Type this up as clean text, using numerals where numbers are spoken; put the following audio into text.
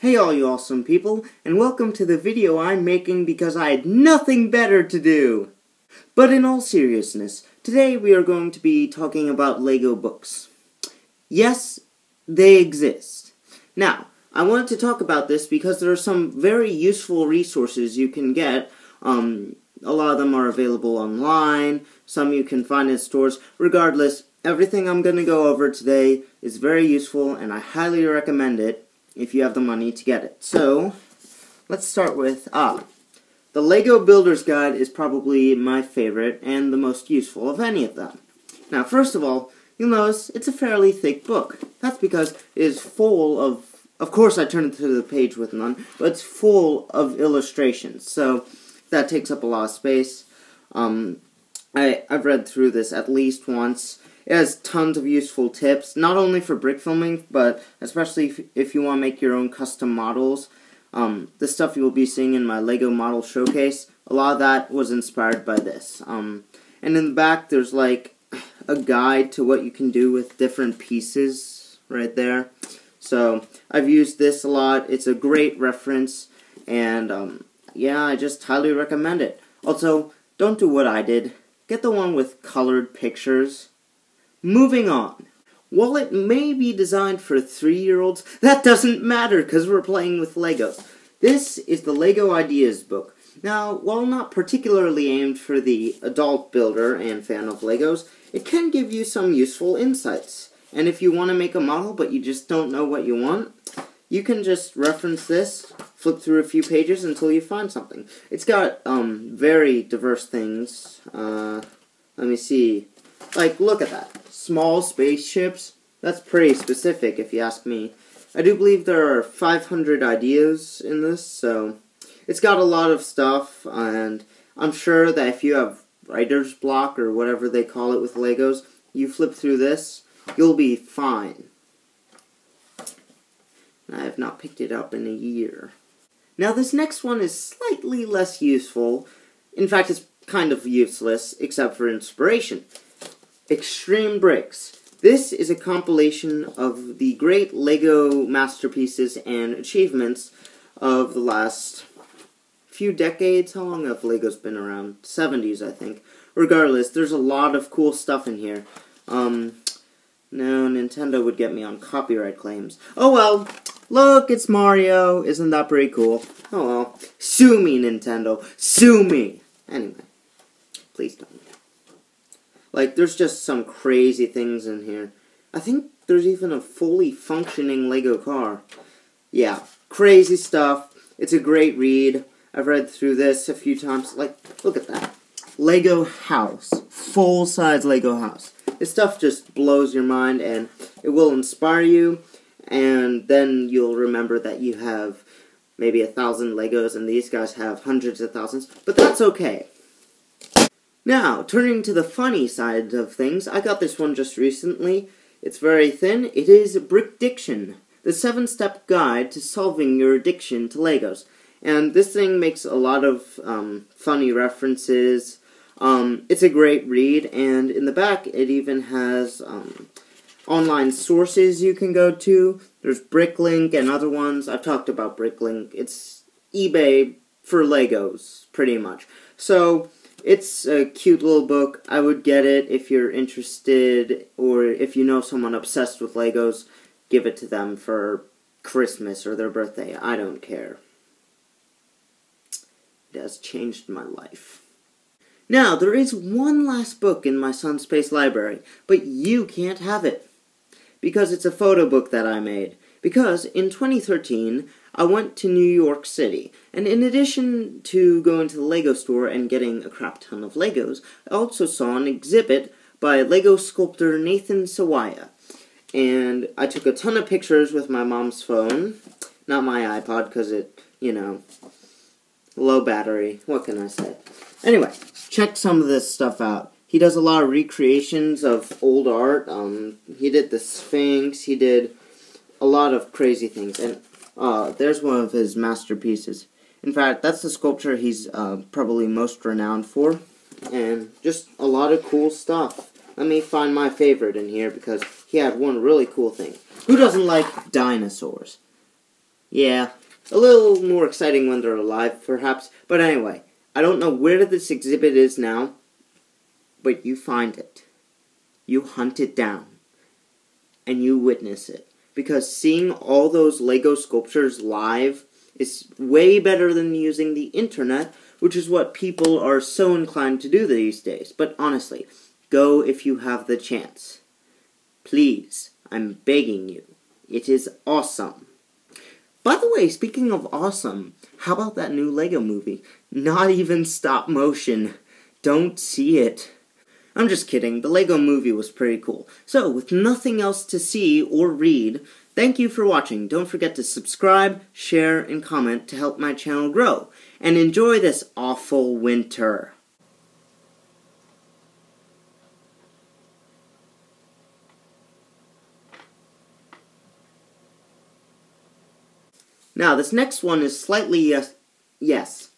Hey all you awesome people, and welcome to the video I'm making because I had nothing better to do. But in all seriousness, today we are going to be talking about Lego books. Yes, they exist. Now, I wanted to talk about this because there are some very useful resources you can get. A lot of them are available online, some you can find in stores. Regardless, everything I'm going to go over today is very useful and I highly recommend it if you have the money to get it. So, let's start with, the Lego Builder's Guide is probably my favorite and the most useful of any of them. Now, first of all, you'll notice it's a fairly thick book. That's because it is full of course I turned it to the page with none, but it's full of illustrations, so that takes up a lot of space. I've read through this at least once. It has tons of useful tips, not only for brick filming, but especially if you want to make your own custom models. The stuff you will be seeing in my Lego model showcase, a lot of that was inspired by this. And in the back, there's like a guide to what you can do with different pieces right there. So, I've used this a lot. It's a great reference, and yeah, I just highly recommend it. Also, don't do what I did. Get the one with colored pictures. Moving on. While it may be designed for 3-year-olds, that doesn't matter because we're playing with Legos. This is the Lego Ideas book. Now, while not particularly aimed for the adult builder and fan of Legos, it can give you some useful insights. And if you want to make a model but you just don't know what you want, you can just reference this, flip through a few pages until you find something. It's got very diverse things. Let me see. Like, look at that. Small spaceships. That's pretty specific, if you ask me. I do believe there are 500 ideas in this, so it's got a lot of stuff, and I'm sure that if you have writer's block, or whatever they call it with Legos, you flip through this, you'll be fine. I have not picked it up in a year. Now, this next one is slightly less useful. In fact, it's kind of useless, except for inspiration. Extreme Bricks. This is a compilation of the great Lego masterpieces and achievements of the last few decades. How long have Legos been around? 70s, I think. Regardless, there's a lot of cool stuff in here. No, Nintendo would get me on copyright claims. Oh well, look, it's Mario. Isn't that pretty cool? Oh well. Sue me, Nintendo. Sue me! Anyway, please don't. Like, there's just some crazy things in here. I think there's even a fully functioning Lego car. Yeah, crazy stuff. It's a great read. I've read through this a few times. Like, look at that. Lego house. Full-size Lego house. This stuff just blows your mind, and it will inspire you, and then you'll remember that you have maybe 1,000 Legos, and these guys have hundreds of thousands, but that's okay. Now, turning to the funny side of things, I got this one just recently. It's very thin. It is Brickdiction, the 7-step guide to solving your addiction to Legos. And this thing makes a lot of funny references. It's a great read, and in the back it even has online sources you can go to. There's Bricklink and other ones. I've talked about Bricklink. It's eBay for Legos, pretty much. So, it's a cute little book. I would get it if you're interested, or if you know someone obsessed with Legos, give it to them for Christmas or their birthday. I don't care. It has changed my life. Now, there is one last book in my son's space library, but you can't have it. Because it's a photo book that I made. Because in 2013, I went to New York City, and in addition to going to the Lego store and getting a crap ton of Legos, I also saw an exhibit by Lego sculptor Nathan Sawaya. And I took a ton of pictures with my mom's phone, not my iPod, because it, low battery, what can I say? Anyway, check some of this stuff out. He does a lot of recreations of old art. He did the Sphinx, he did a lot of crazy things, and there's one of his masterpieces. In fact, that's the sculpture he's probably most renowned for, and just a lot of cool stuff. Let me find my favorite in here, because he had one really cool thing. Who doesn't like dinosaurs? Yeah, a little more exciting when they're alive, perhaps. But anyway, I don't know where this exhibit is now, but you find it. You hunt it down. And you witness it. Because seeing all those Lego sculptures live is way better than using the internet, which is what people are so inclined to do these days. But honestly, go if you have the chance. Please, I'm begging you. It is awesome. By the way, speaking of awesome, how about that new Lego movie? Not even stop motion. Don't see it. I'm just kidding, the Lego movie was pretty cool. So, with nothing else to see or read, thank you for watching. Don't forget to subscribe, share, and comment to help my channel grow. And enjoy this awful winter. Now, this next one is slightly yes.